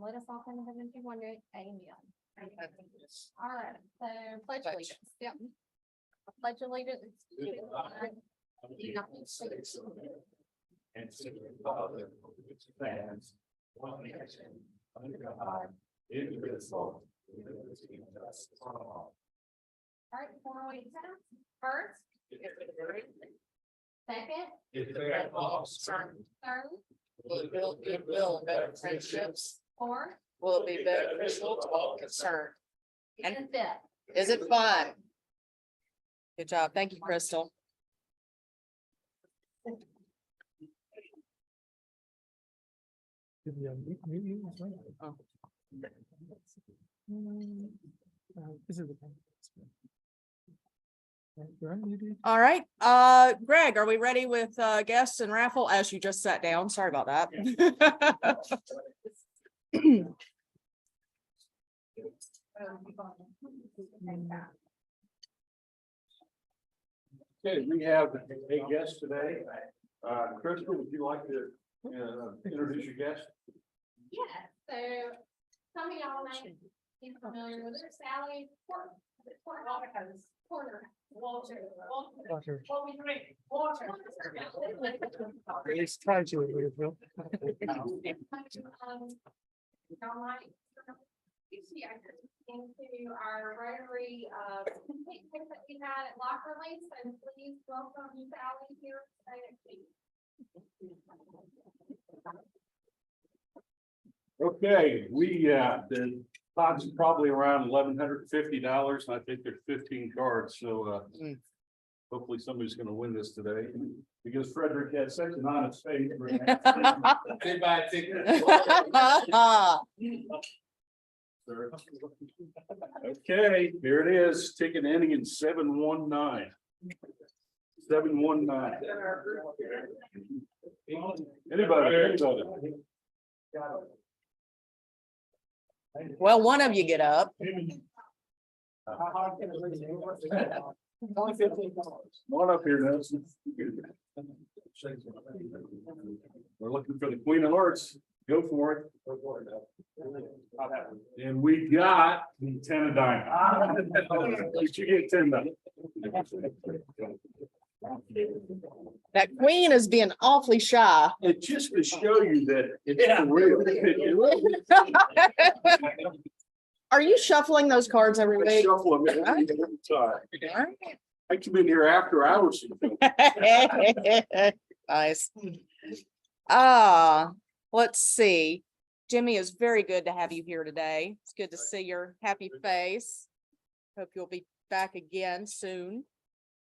let us all kind of have into one amen. All right, so pledge allegiance. Yep. Pledge allegiance to the flag of the United States and to the republic which stands one nation under God, indivisible, with liberty and justice for all. All right, before we pass, first, second, If there are laws, third, Will it build goodwill and better friendships? fourth, Will it be beneficial to all concerned? and fifth. Is it fun? Good job. Thank you, Crystal. Oh. All right, Greg, are we ready with guests and raffle as you just sat down? Sorry about that. Okay, we have a guest today. Crystal, would you like to introduce your guest? Yeah, so some of y'all may be familiar with her, Sally Porter. Walter. What we drink, water. It's time to. Y'all might see, I just into our Rotary picnic that we had at Lockerly, so please welcome Sally here today. Okay, the pot's probably around $1,150, and I think there's 15 cards, so hopefully somebody's gonna win this today, because Frederick had such an honest face. They buy a ticket. Sir. Okay, here it is, ticket ending in 719. 719. Anybody? Well, one of you get up. Only $15. One up here, Nelson. We're looking for the Queen of Hearts. Go for it. And we got the 10 of diamonds. Did you get 10 of That queen is being awfully shy. It just to show you that it's real. Are you shuffling those cards every I week? shuffle them every time. I come in here after hours. Nice. Let's see. Jimmy, is very good to have you here today. It's good to see your happy face. Hope you'll be back again soon.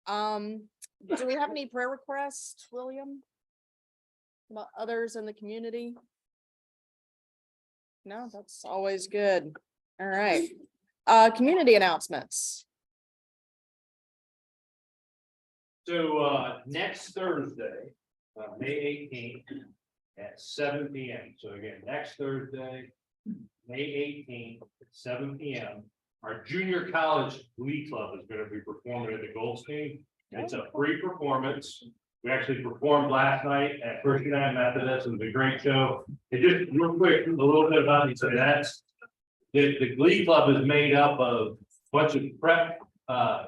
Do we have any prayer requests, William? About others in the community? No, that's always good. All right. Community announcements. So next Thursday, May 18th at 7 p.m. So again, next Thursday, May 18th at 7 p.m. Our junior college glee club is going to be performing at the Goldstein. It's a free performance. We actually performed last night at First United Methodist. It was a great show. It just real quick, a little bit about it. So that's the glee club is made up of a bunch of prep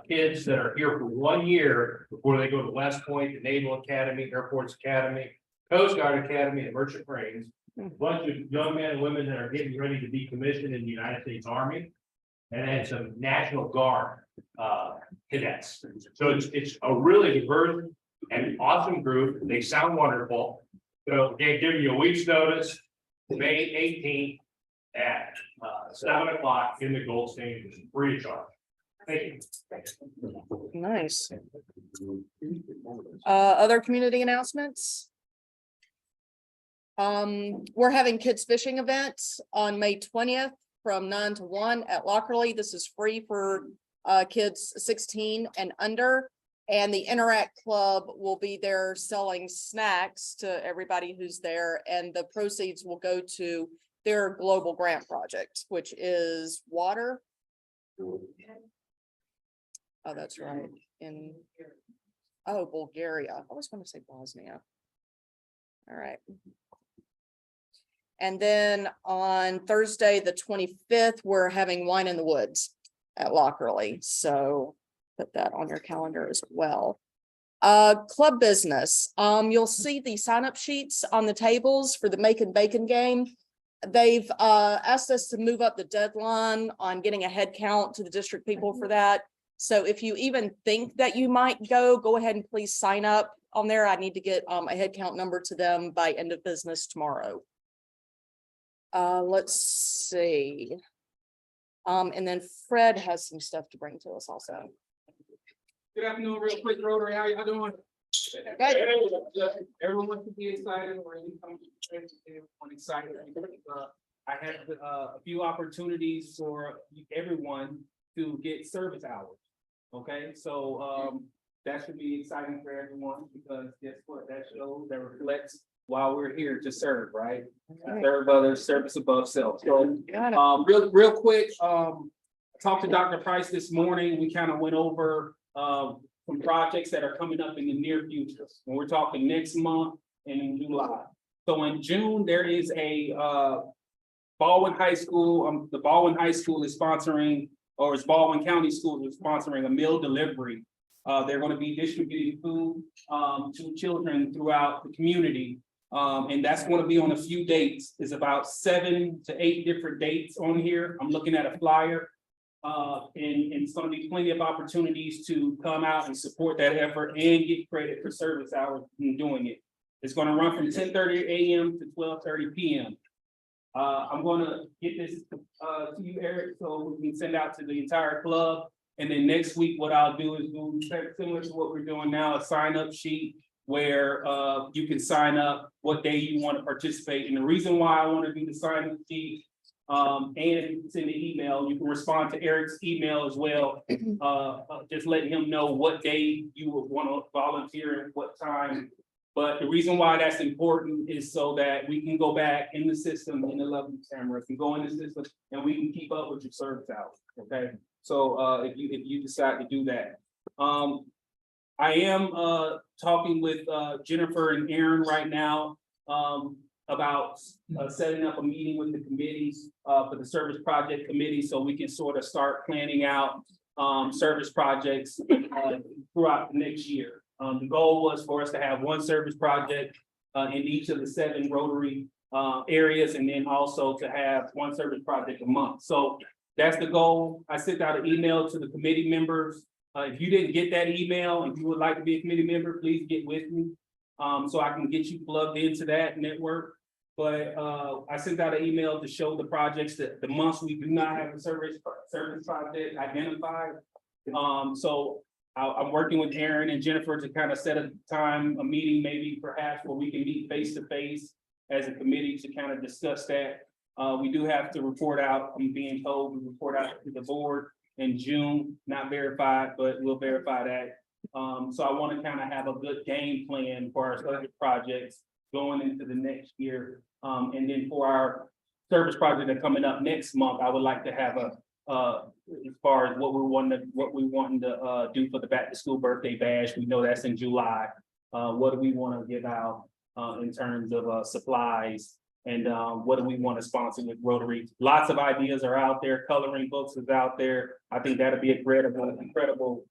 kids that are here for 1 year before they go to West Point, the Naval Academy, Air Force Academy, Coast Guard Academy, and Merchant Marines. A bunch of young men and women that are getting ready to be commissioned in the United States Army, and then some National Guard cadets. So it's a really diverse and awesome group. They sound wonderful. So they give you a week's notice, May 18th at 7 o'clock in the Goldstein, it's free of charge. Thank you. Nice. Other community announcements? We're having kids fishing events on May 20th from 9 to 1 at Lockerly. This is free for kids 16 and under. And the Interact Club will be there selling snacks to everybody who's there, and the proceeds will go to their global grant project, which is water. Oh, that's right. In Bulgaria. I was going to say Bosnia. All right. And then on Thursday, the 25th, we're having Wine in the Woods at Lockerly. So put that on your calendar as well. Club business. You'll see the sign-up sheets on the tables for the Making Bacon game. They've asked us to move up the deadline on getting a head count to the district people for that. So if you even think that you might go ahead and please sign up on there. I need to get a head count number to them by end of business tomorrow. Let's see. And then Fred has some stuff to bring to us also. Good afternoon, real quick, Rotary, how y'all doing? Everyone wants to be excited when you come to everyone excited. I had a few opportunities for everyone to get service hours. Okay, so that should be exciting for everyone because guess what? That shows, that reflects while we're here to serve, right? Serve others, service above self. So real quick, I talked to Dr. Price this morning. We kind of went over some projects that are coming up in the near future. And we're talking next month and in July. So in June, there is a Baldwin High School. The Baldwin High School is sponsoring, or it's Baldwin County Schools is sponsoring a meal delivery. They're going to be distributing food to children throughout the community. And that's going to be on a few dates. It's about 7 to 8 different dates on here. I'm looking at a flyer. And it's going to be plenty of opportunities to come out and support that effort and get credit for service hours in doing it. It's going to run from 10:30 a.m. to 12:30 p.m. I'm going to get this to you, Eric, so we can send out to the entire club. And then next week, what I'll do is do similar to what we're doing now, a sign-up sheet where you can sign up what day you want to participate. And the reason why I want to do the sign-up sheet and send the email, you can respond to Eric's email as well. Just letting him know what day you would want to volunteer and what time. But the reason why that's important is so that we can go back in the system, in the lovely camera, can go in the system and we can keep up with your service hours. Okay. So if you decide to do that. I am talking with Jennifer and Aaron right now about setting up a meeting with the committees for the service project committee so we can sort of start planning out service projects throughout the next year. The goal was for us to have one service project in each of the 7 Rotary areas, and then also to have one service project a month. So that's the goal. I sent out an email to the committee members. If you didn't get that email and you would like to be a committee member, please get with me so I can get you plugged into that network. But I sent out an email to show the projects that the months we do not have a service project identified. So I'm working with Aaron and Jennifer to kind of set a time, a meeting maybe perhaps where we can meet face to face as a committee to kind of discuss that. We do have to report out, I'm being told we report out to the board in June, not verified, but we'll verify that. So I want to kind of have a good game plan for our service projects going into the next year. And then for our service project that's coming up next month, I would like to have as far as what we want to do for the back to school birthday bash. We know that's in July. What do we want to give out in terms of supplies? And what do we want to sponsor with Rotary? Lots of ideas are out there. Coloring books is out there. I think that'll be a incredible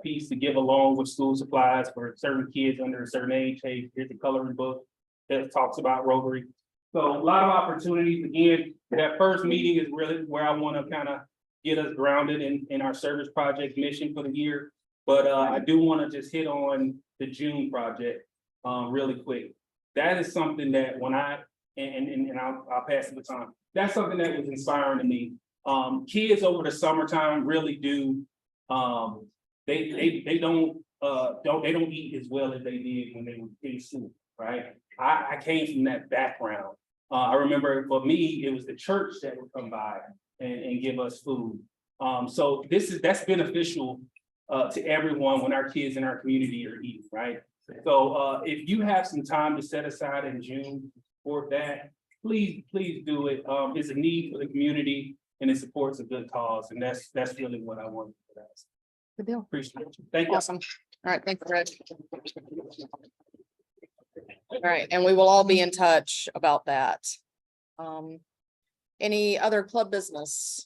piece to give along with school supplies for certain kids under a certain age. Hey, here's a coloring book that talks about Rotary. So a lot of opportunities. Again, that first meeting is really where I want to kind of get us grounded in our service project mission for the year. But I do want to just hit on the June project really quick. That is something that when I'll pass the baton. That's something that was inspiring to me. Kids over the summertime really do. They don't eat as well as they did when they were in school, right? I came from that background. I remember for me, it was the church that would come by and give us food. So that's beneficial to everyone when our kids in our community are eating, right? So if you have some time to set aside in June for that, please do it. It's a need for the community and it supports a good cause. And that's really what I wanted for that. Good deal. Appreciate you. Thank you. Awesome. All right. Thanks, Fred. All right, and we will all be in touch about that. Any other club business?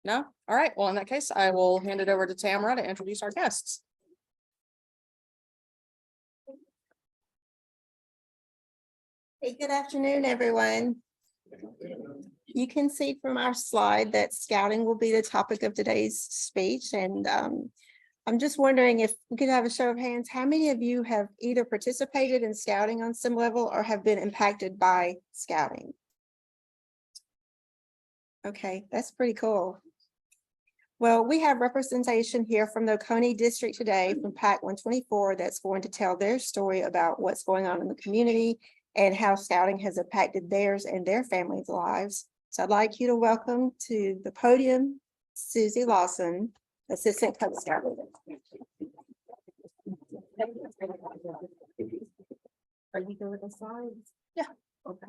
No? All right, well, in that case, I will hand it over to Tamara to introduce our guests. Hey, good afternoon, everyone. You can see from our slide that scouting will be the topic of today's speech, and I'm just wondering if we could have a show of hands. How many of you have either participated in scouting on some level or have been impacted by scouting? Okay, that's pretty cool. Well, we have representation here from the Oconee District today from PAC 124 that's going to tell their story about what's going on in the community and how scouting has impacted theirs and their families' lives. So I'd like you to welcome to the podium, Susie Lawson, Assistant Cub Scout. Are you good with the slides? Yeah. Okay.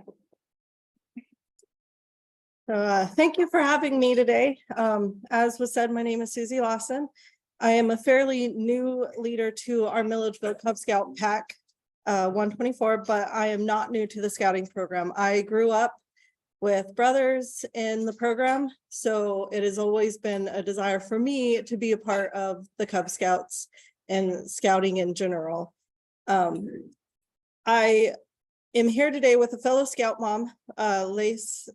Thank you for having me today. As was said, my name is Susie Lawson. I am a fairly new leader to our Milledgeville Cub Scout PAC 124, but I am not new to the scouting program. I grew up with brothers in the program, so it has always been a desire for me to be a part of the Cub Scouts and scouting in general. I am here today with a fellow scout mom, Lace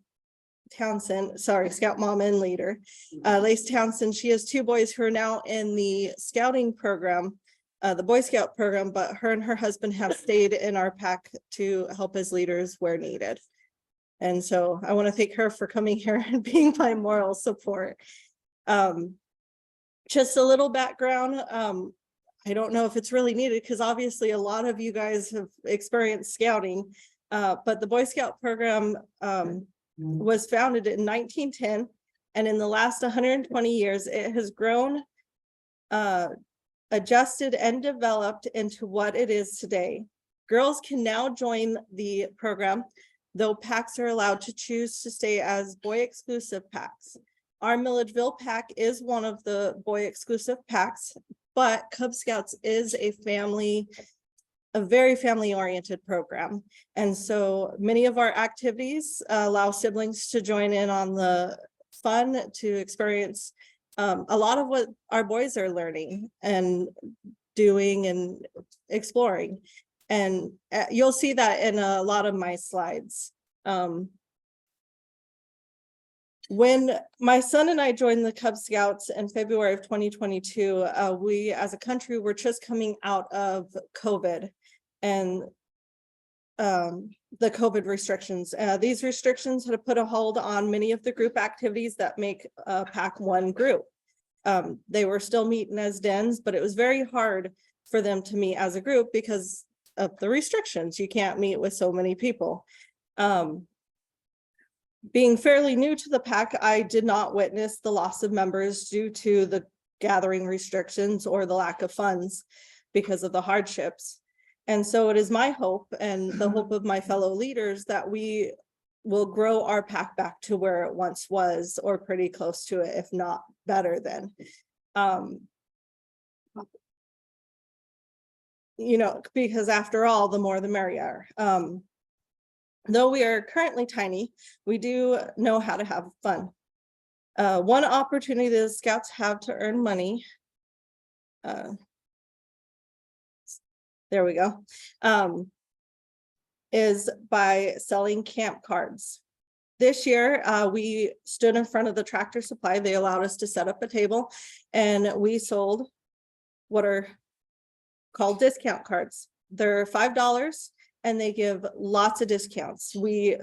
Townsend, sorry, scout mom and leader, Lace Townsend. She has two boys who are now in the scouting program, the Boy Scout program, but her and her husband have stayed in our PAC to help as leaders where needed. And so I want to thank her for coming here and being my moral support. Just a little background. I don't know if it's really needed because obviously a lot of you guys have experienced scouting, but the Boy Scout program was founded in 1910, and in the last 120 years, it has grown, adjusted, and developed into what it is today. Girls can now join the program, though PACs are allowed to choose to stay as boy exclusive PACs. Our Milledgeville PAC is one of the boy exclusive PACs, but Cub Scouts is a very family oriented program. And so many of our activities allow siblings to join in on the fun, to experience a lot of what our boys are learning and doing and exploring. And you'll see that in a lot of my slides. When my son and I joined the Cub Scouts in February of 2022, we as a country were just coming out of COVID and the COVID restrictions. These restrictions had put a hold on many of the group activities that make PAC one group. They were still meeting as dens, but it was very hard for them to meet as a group because of the restrictions. You can't meet with so many people. Being fairly new to the PAC, I did not witness the loss of members due to the gathering restrictions or the lack of funds because of the hardships. And so it is my hope and the hope of my fellow leaders that we will grow our PAC back to where it once was, or pretty close to it, if not better than. You know, because after all, the more the merrier. Though we are currently tiny, we do know how to have fun. One opportunity that Scouts have to earn money, there we go, is by selling camp cards. This year, we stood in front of the Tractor Supply. They allowed us to set up a table and we sold what are called discount cards. They're $5 and they give lots of discounts. We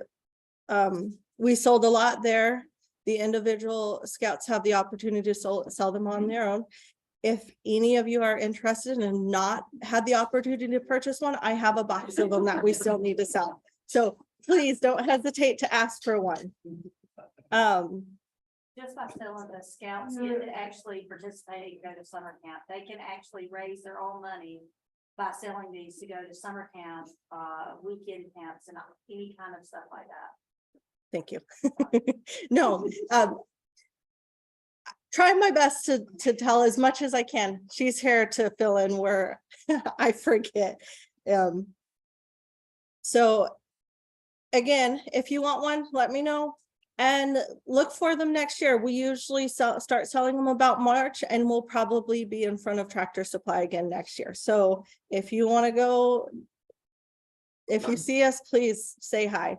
sold a lot there. The individual Scouts have the opportunity to sell them on their own. If any of you are interested and not had the opportunity to purchase one, I have a box of them that we still need to sell. So please don't hesitate to ask for one. Just by selling the Scouts get to actually participate, go to summer camp, they can actually raise their own money by selling these to go to summer camp, weekend camps, and any kind of stuff like that. Thank you. No, try my best to tell as much as I can. She's here to fill in where I forget. So again, if you want one, let me know and look for them next year. We usually start selling them about March, and we'll probably be in front of Tractor Supply again next year. So if you want to go, if you see us, please say hi.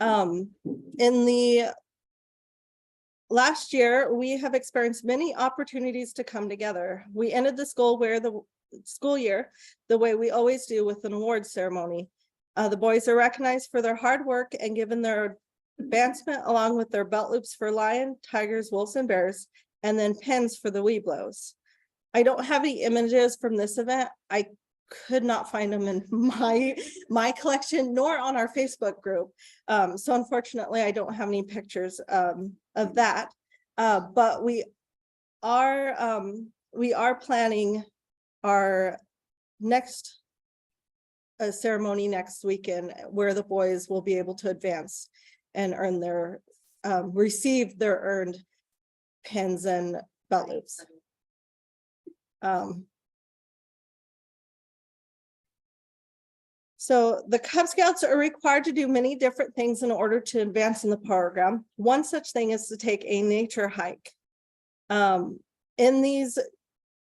In the last year, we have experienced many opportunities to come together. We ended the school year the way we always do, with an awards ceremony. The boys are recognized for their hard work and given their advancement, along with their belt loops for lion, tigers, wolves, and bears, and then pins for the Weeblos. I don't have any images from this event. I could not find them in my collection, nor on our Facebook group. So unfortunately, I don't have any pictures of that. But we are planning our next ceremony next weekend, where the boys will be able to advance and earn their receive their earned pins and belt loops. So the Cub Scouts are required to do many different things in order to advance in the program. One such thing is to take a nature hike. In these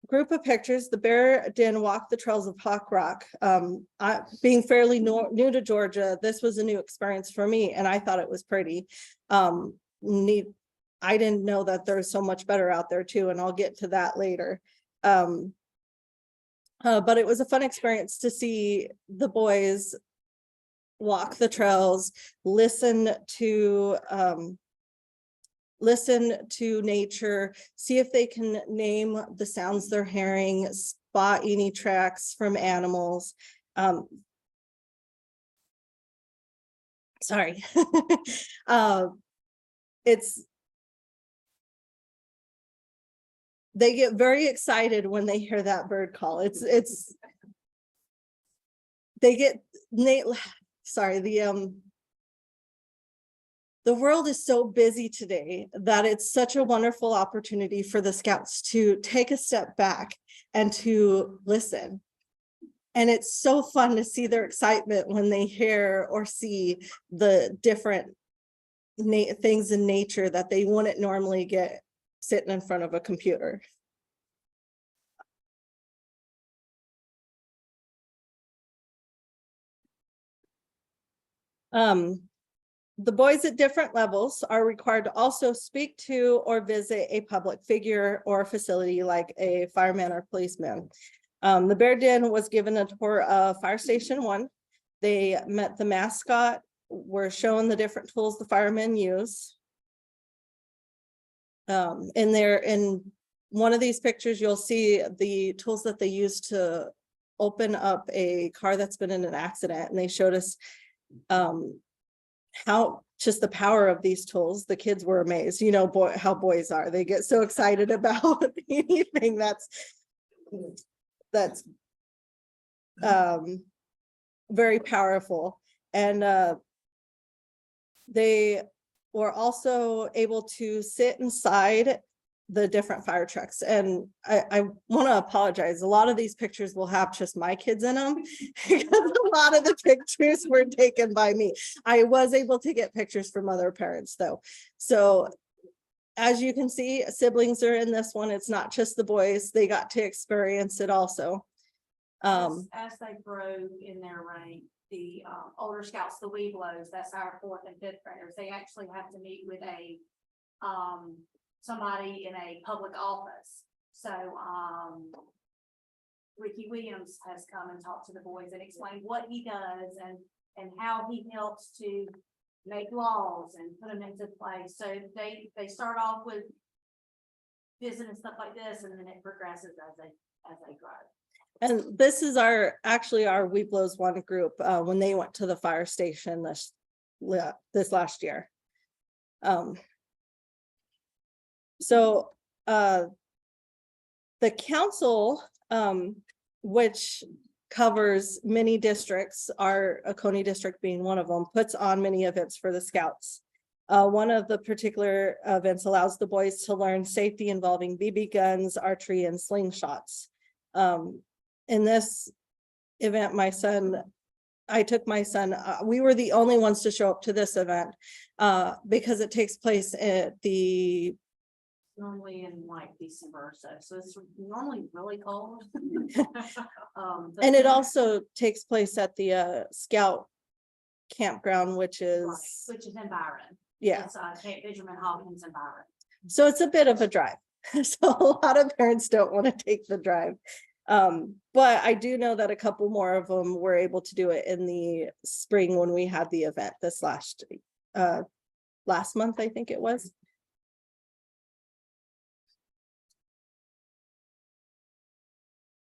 group of pictures, the bear den walked the trails of Hawk Rock. Being fairly new to Georgia, this was a new experience for me, and I thought it was pretty neat. I didn't know that there's so much better out there too, and I'll get to that later. But it was a fun experience to see the boys walk the trails, listen to nature, see if they can name the sounds they're hearing, spot any tracks from animals. Sorry. They get very excited when they hear that bird call. The world is so busy today that it's such a wonderful opportunity for the Scouts to take a step back and to listen. And it's so fun to see their excitement when they hear or see the different things in nature that they wouldn't normally get sitting in front of a computer. The boys at different levels are required to also speak to or visit a public figure or facility like a fireman or policeman. The Bear Den was given a tour of Fire Station 1. They met the mascot, were shown the different tools the firemen use. In one of these pictures, you'll see the tools that they use to open up a car that's been in an accident, and they showed us how just the power of these tools. The kids were amazed, you know, how boys are. They get so excited about anything that's very powerful. And they were also able to sit inside the different fire trucks. And I want to apologize. A lot of these pictures will have just my kids in them because a lot of the pictures were taken by me. I was able to get pictures from other parents though. So as you can see, siblings are in this one. It's not just the boys. They got to experience it also. As they grow in their rank, the older Scouts, the Weeblos, that's our 4th and 5th graders, they actually have to meet with a somebody in a public office. So Ricky Williams has come and talked to the boys and explained what he does and how he helps to make laws and put them into place. So they start off with visiting stuff like this, and then it progresses as they grow. And this is actually our Weeblos 1 group when they went to the fire station this last year. So the council, which covers many districts, our Oconee district being one of them, puts on many events for the Scouts. One of the particular events allows the boys to learn safety involving BB guns, archery, and slingshots. In this event, I took my son, we were the only ones to show up to this event, because it takes place at the, Normally in like December or so it's normally really cold. and it also takes place at the Scout campground, which is, Which is in Byron. yeah, It's Camp Benjamin Hawkins in Byron. so it's a bit of a drive. So a lot of parents don't want to take the drive. But I do know that a couple more of them were able to do it in the spring when we had the event this last month, I think it was.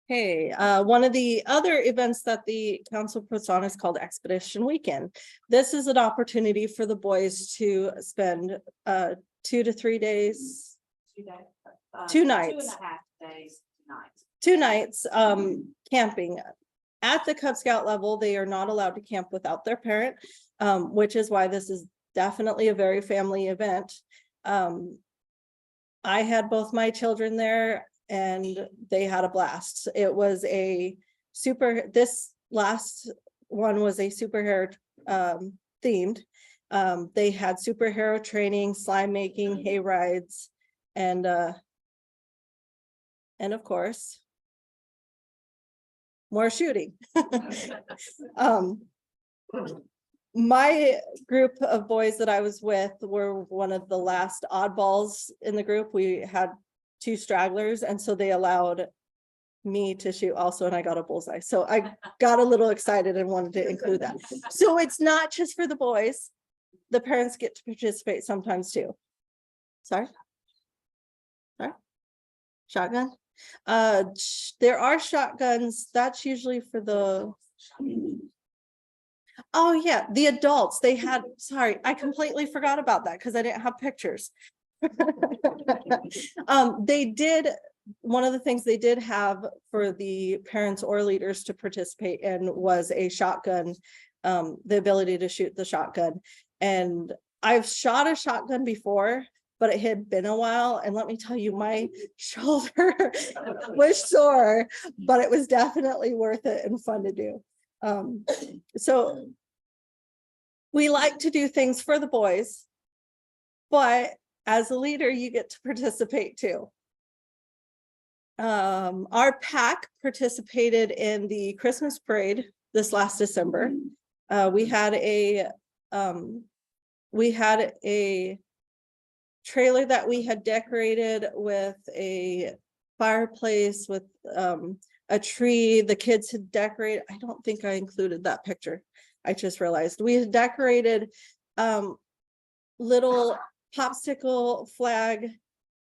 Hey, one of the other events that the council puts on is called Expedition Weekend. This is an opportunity for the boys to spend 2 to 3 days, 2 days. 2 nights. 2.5 days, nights. 2 nights camping. At the Cub Scout level, they are not allowed to camp without their parent, which is why this is definitely a very family event. I had both my children there and they had a blast. It was this last one was a superhero themed. They had superhero training, slime making, hay rides, and of course, more shooting. My group of boys that I was with were one of the last oddballs in the group. We had 2 stragglers, and so they allowed me to shoot also, and I got a bullseye. So I got a little excited and wanted to include that. So it's not just for the boys. The parents get to participate sometimes too. Sorry? Shotgun? There are shotguns. That's usually for the, oh yeah, the adults. They had, sorry, I completely forgot about that because I didn't have pictures. They did, one of the things they did have for the parents or leaders to participate in was a shotgun, the ability to shoot the shotgun. And I've shot a shotgun before, but it had been a while. And let me tell you, my shoulder was sore, but it was definitely worth it and fun to do. So we like to do things for the boys, but as a leader, you get to participate too. Our pack participated in the Christmas parade this last December. We had a trailer that we had decorated with a fireplace with a tree. The kids had decorated. I don't think I included that picture. I just realized we had decorated little popsicle flag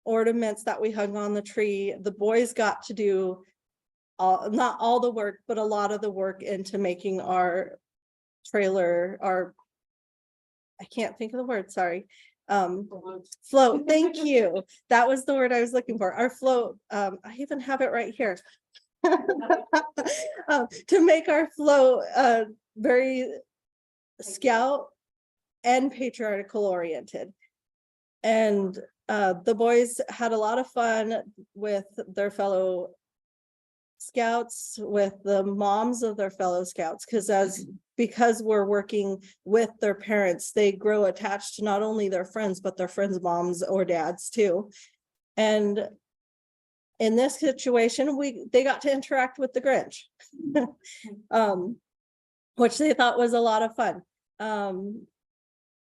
ornaments that we hung on the tree. The boys got to do not all the work, but a lot of the work into making our trailer, I can't think of the word, sorry. Float, thank you. That was the word I was looking for. Our float, I even have it right here. To make our float very Scout and patriarchal oriented. And the boys had a lot of fun with their fellow Scouts, with the moms of their fellow Scouts, because we're working with their parents, they grow attached to not only their friends, but their friends' moms or dads too. And in this situation, they got to interact with the Grinch, which they thought was a lot of fun.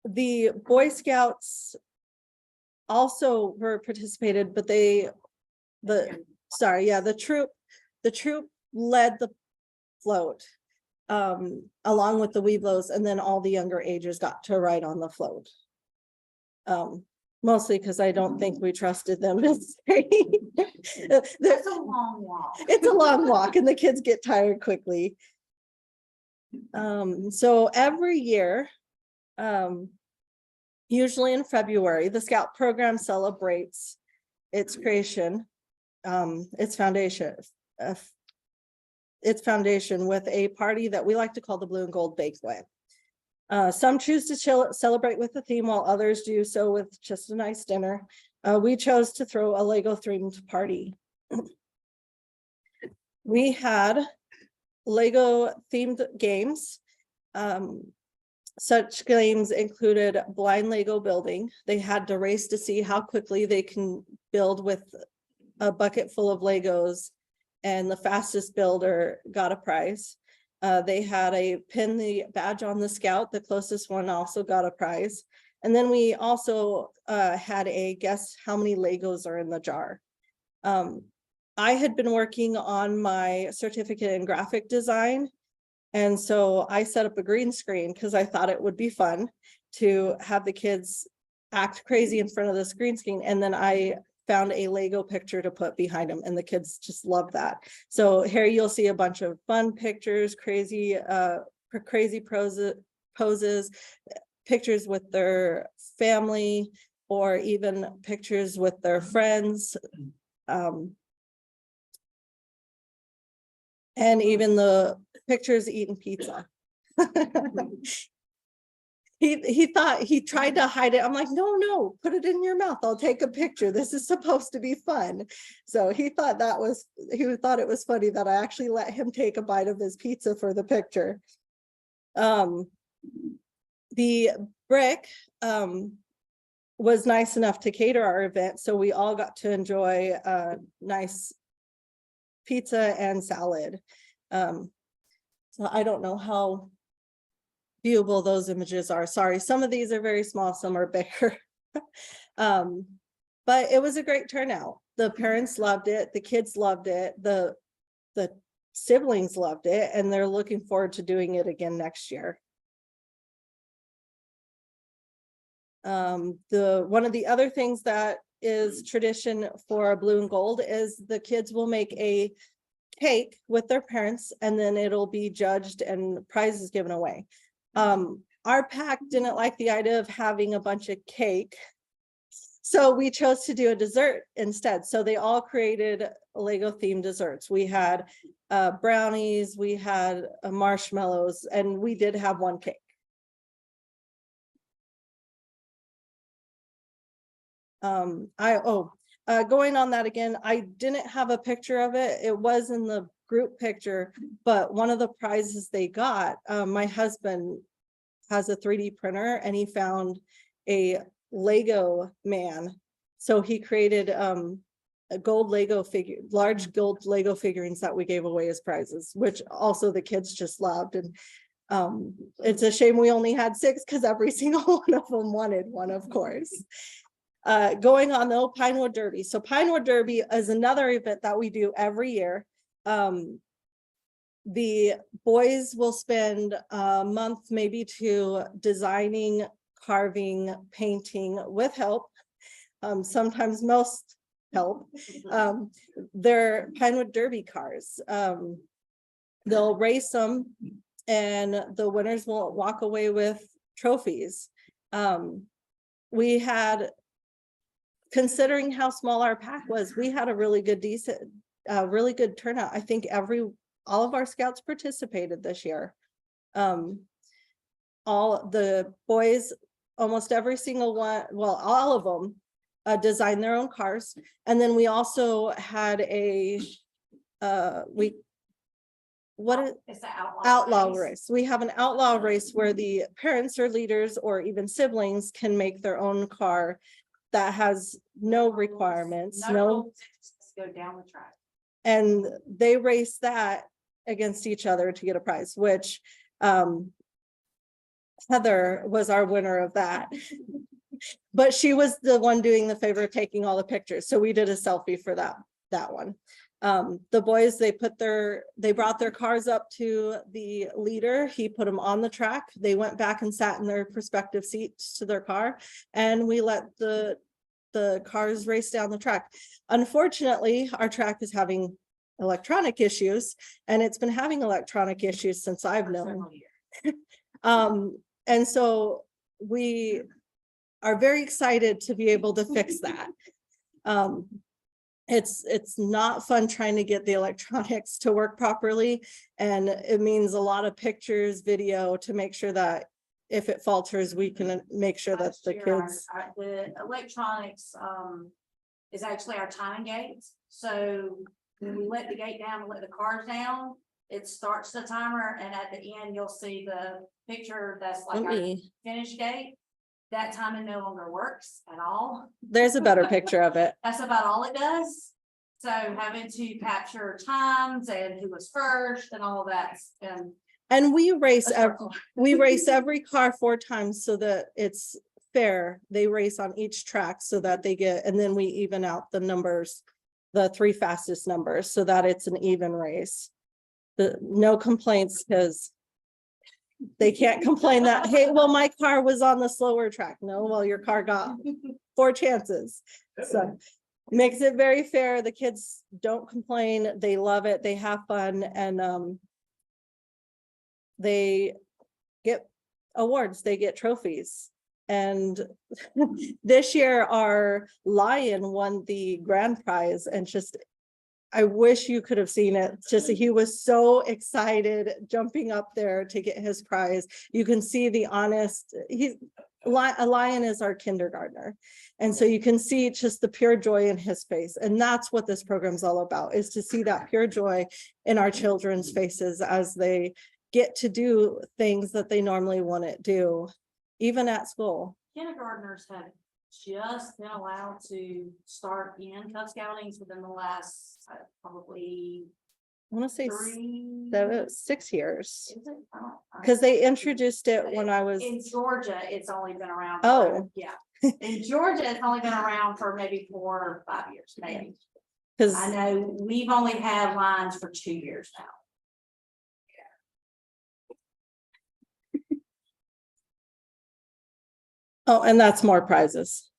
The Boy Scouts also were participated, but the troop led the float along with the Weeblos, and then all the younger ages got to ride on the float. Mostly because I don't think we trusted them to stay. It's a long walk. It's a long walk and the kids get tired quickly. So every year, usually in February, the Scout program celebrates its creation, its foundation with a party that we like to call the Blue and Gold Bakeway. Some choose to celebrate with a theme, while others do so with just a nice dinner. We chose to throw a Lego themed party. We had Lego themed games. Such games included blind Lego building. They had to race to see how quickly they can build with a bucket full of Legos, and the fastest builder got a prize. They had a pin the badge on the scout. The closest one also got a prize. And then we also had a guess how many Legos are in the jar. I had been working on my certificate in graphic design. And so I set up a green screen because I thought it would be fun to have the kids act crazy in front of this green screen. And then I found a Lego picture to put behind them, and the kids just love that. So here you'll see a bunch of fun pictures, crazy poses, pictures with their family, or even pictures with their friends. And even the pictures eating pizza. He thought, he tried to hide it. I'm like, no, put it in your mouth. I'll take a picture. This is supposed to be fun. So he thought it was funny that I actually let him take a bite of his pizza for the picture. The brick was nice enough to cater our event, so we all got to enjoy a nice pizza and salad. So I don't know how viewable those images are. Sorry, some of these are very small, some are bigger. But it was a great turnout. The parents loved it, the kids loved it, the siblings loved it, and they're looking forward to doing it again next year. One of the other things that is tradition for Blue and Gold is the kids will make a cake with their parents, and then it'll be judged and prizes given away. Our pack didn't like the idea of having a bunch of cake, so we chose to do a dessert instead. So they all created Lego themed desserts. We had brownies, we had marshmallows, and we did have one cake. Going on that again, I didn't have a picture of it. It was in the group picture, but one of the prizes they got, my husband has a 3D printer and he found a Lego man. So he created a gold Lego figure, large gold Lego figurines that we gave away as prizes, which also the kids just loved. And it's a shame we only had 6 because every single one of them wanted one, of course. Going on the Pinewood Derby. So Pinewood Derby is another event that we do every year. The boys will spend a month, maybe 2, designing, carving, painting with help. Sometimes most help. They're Pinewood Derby cars. They'll race them and the winners will walk away with trophies. We had, considering how small our pack was, we had a really good turnout. I think all of our scouts participated this year. All the boys, almost every single one, well, all of them designed their own cars. And then we also had it's an outlaw race. We have an outlaw race where the parents or leaders or even siblings can make their own car that has no requirements, no, just go down the track. And they race that against each other to get a prize, which Heather was our winner of that. But she was the one doing the favor of taking all the pictures, so we did a selfie for that one. The boys, they brought their cars up to the leader. He put them on the track. They went back and sat in their respective seats to their car, and we let the cars race down the track. Unfortunately, our track is having electronic issues, and it's been having electronic issues since I've known. And so we are very excited to be able to fix that. It's not fun trying to get the electronics to work properly, and it means a lot of pictures, video, to make sure that if it falters, we can make sure that the kids. The electronics is actually our timing gates. So when we let the gate down and let the cars down, It starts the timer and at the end, you'll see the picture that's like Let our me, finish gate. That timing no longer works at all. there's a better picture of it. That's about all it does. So having to capture times and who was first and all of that. And we a race, circle. we race every car 4 times so that it's fair. They race on each track so that they get, and then we even out the numbers, the 3 fastest numbers, so that it's an even race. No complaints, because they can't complain that, hey, well, my car was on the slower track. No, well, your car got 4 chances. So makes it very fair. The kids don't complain. They love it. They have fun, and they get awards, they get trophies. And this year our lion won the grand prize, and just, I wish you could have seen it. Just, he was so excited jumping up there to get his prize. You can see the honest, a lion is our kindergartner. And so you can see just the pure joy in his face. And that's what this program's all about, is to see that pure joy in our children's faces as they get to do things that they normally wouldn't do, even at school. Kindergartners have just been allowed to start in Cub Scoutings within the last probably I want to say 6 years, Is it? I don't- because they introduced it when I was, In Georgia, it's only been around. Oh. Yeah. In Georgia, it's only been around for maybe 4 or 5 years, maybe. because I know we've only had lines for 2 years now. oh, and that's more prizes.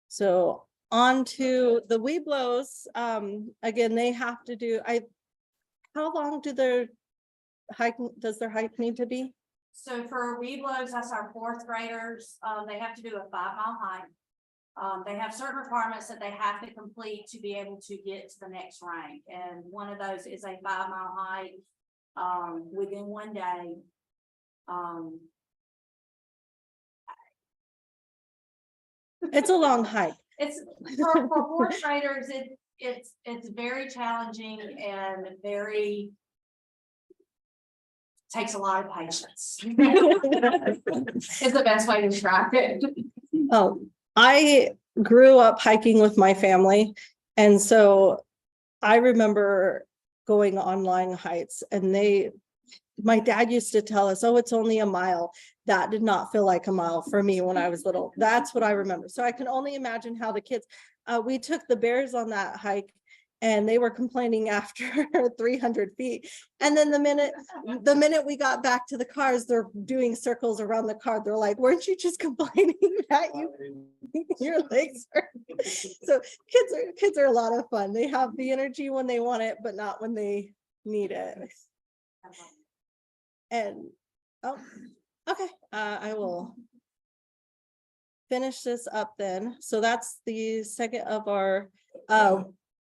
So on to the Weeblos. Again, they have to do, how long do their hike, does their hike need to be? So for Weeblos, that's our 4th graders. They have to do a 5-mile hike. They have certain requirements that they have to complete to be able to get to the next rank. And one of those is a 5-mile hike within 1 day. It's a long hike. It's for 4th graders, it's very challenging and very takes a lot of patience. Is the best way to describe it. Oh, I grew up hiking with my family. And so I remember going on Lying Heights, and my dad used to tell us, oh, it's only a mile. That did not feel like a mile for me when I was little. That's what I remember. So I can only imagine how the kids, we took the bears on that hike, and they were complaining after 300 feet. And then the minute we got back to the cars, they're doing circles around the car. They're like, weren't you just complaining that your legs hurt? So kids are a lot of fun. They have the energy when they want it, but not when they need it. And, oh, okay, I will finish this up then. So that's the second of our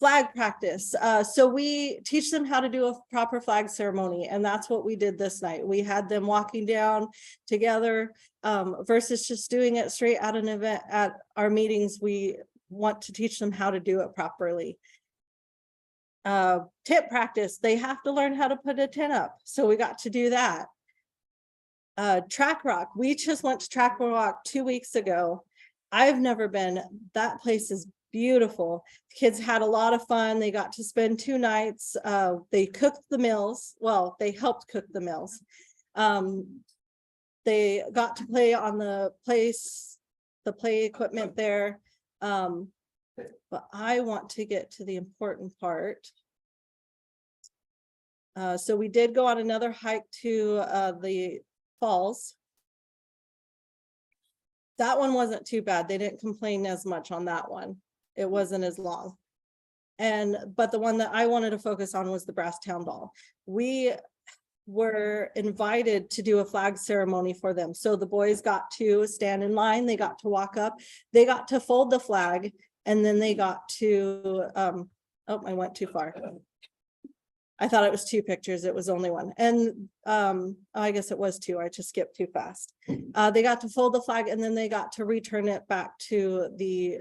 flag practice. So we teach them how to do a proper flag ceremony, and that's what we did this night. We had them walking down together versus just doing it straight at an event. At our meetings, we want to teach them how to do it properly. Tent practice, they have to learn how to put a tent up. So we got to do that. Track Rock, we just went to Track Rock 2 weeks ago. I've never been. That place is beautiful. Kids had a lot of fun. They got to spend 2 nights. They cooked the meals. Well, they helped cook the meals. They got to play on the play equipment there. But I want to get to the important part. So we did go on another hike to the falls. That one wasn't too bad. They didn't complain as much on that one. It wasn't as long. But the one that I wanted to focus on was the Brass Town Ball. We were invited to do a flag ceremony for them. So the boys got to stand in line, they got to walk up, they got to fold the flag, and then they got to, oh, I went too far. I thought it was 2 pictures, it was only 1. And I guess it was 2, I just skipped too fast. They got to fold the flag, and then they got to return it back to the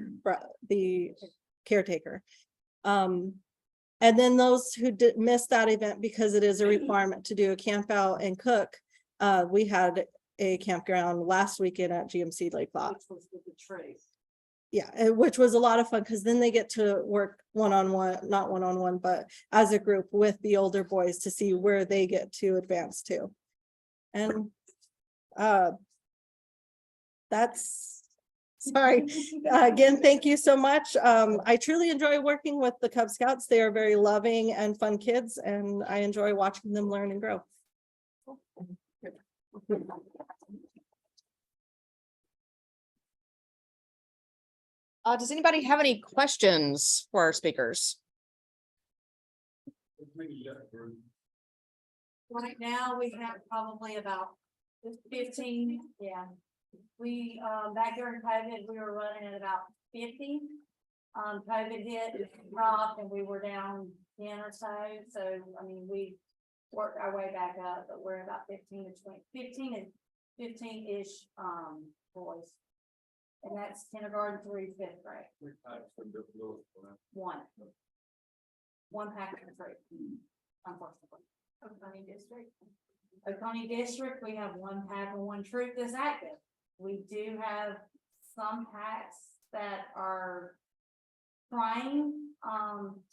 caretaker. And then those who did miss that event because it is a requirement to do a camp out and cook. We had a campground last weekend at GMC Lake Lot. Yeah, which was a lot of fun because then they get to work one-on-one, not one-on-one, but as a group with the older boys to see where they get to advance to. And that's, sorry, again, thank you so much. I truly enjoy working with the Cub Scouts. They are very loving and fun kids, and I enjoy watching them learn and grow. Does anybody have any questions for our speakers? Right now, we have probably about 15, yeah. We, back during COVID, we were running at about 50. COVID hit, dropped, and we were down 10 or so. So, I mean, we worked our way back up, but we're about 15 to 20, 15-ish, boys. And that's kindergarten through 5th grade. One pack of 3, unfortunately. Oconee District. Oconee District, we have 1 pack and 1 troop that's active. We do have some packs that are trying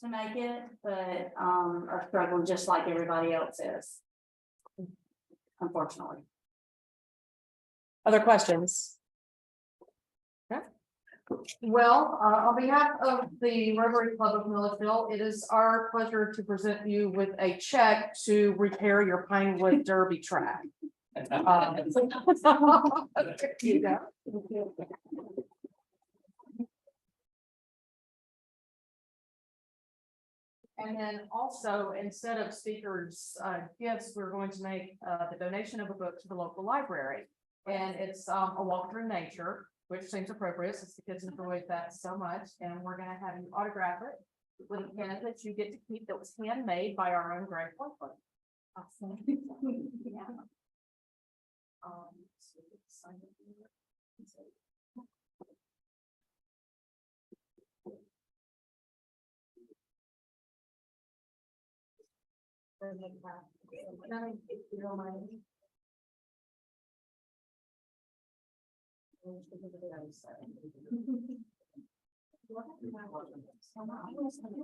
to make it, but are struggling just like everybody else is. Unfortunately. Other questions? Well, on behalf of the Rotary Club of Milledgeville, it is our pleasure to present you with a check to repair your Pinewood Derby track. There you go. And then also, instead of speakers' gifts, we're going to make the donation of a book to the local library. And it's a walk through nature, which seems appropriate since the kids enjoyed that so much. And we're going to have you autograph it with a pen that you get to keep that was handmade by our own Greg Portland. Awesome. Yeah.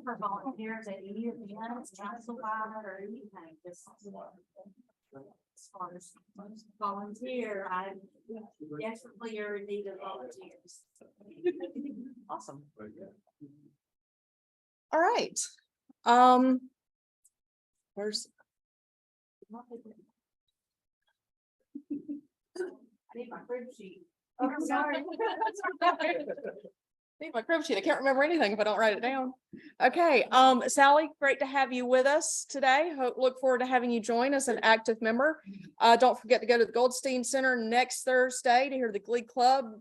For volunteers at any events, council-wide or anything, just as far as volunteer, I desperately are in need of volunteers. Awesome. All right. Where's? I need my crib sheet. Oh, I'm sorry. Need my crib sheet. I can't remember anything if I don't write it down. Okay, Sally, great to have you with us today. Look forward to having you join as an active member. Don't forget to go to the Goldstein Center next Thursday to hear the Glee Club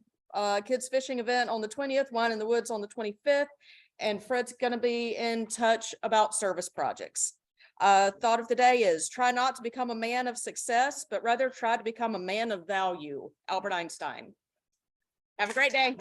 kids fishing event on the 20th, Wine in the Woods on the 25th, and Fred's going to be in touch about service projects. Thought of the day is try not to become a man of success, but rather try to become a man of value. Albert Einstein. Have a great day.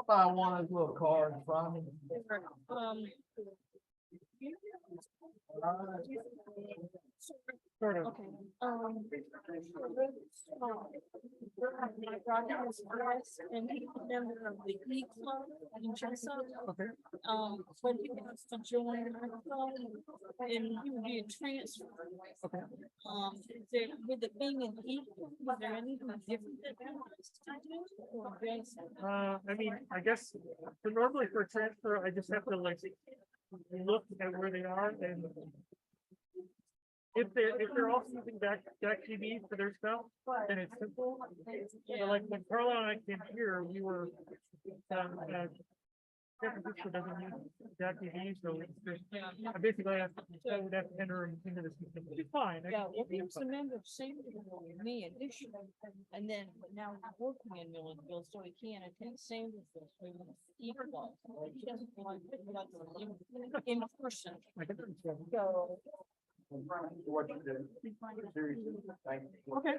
I'll buy one of those little cards from him. Sort of. Okay, my brother was first, and he's a member of the E Club in Chesapeake. Okay. But he wants to join our club, and he would be a transfer. Okay. Is there, with it being an E, is there anything different that he wants to do? Or just, I mean, I guess, so normally for a transfer, I just have to like look at where they are and if they're also using back TV for their stuff, then it's simple. But like when Carla and I came here, we were, San Francisco doesn't use Jack TV, so it's just, I basically have to, I would have to enter them into the system, which is fine. yeah, well, he was a member of same with me initially, and then, but now he's working in Milledgeville, so he can't attend same with us. He doesn't want to in person. I can understand. So. Okay.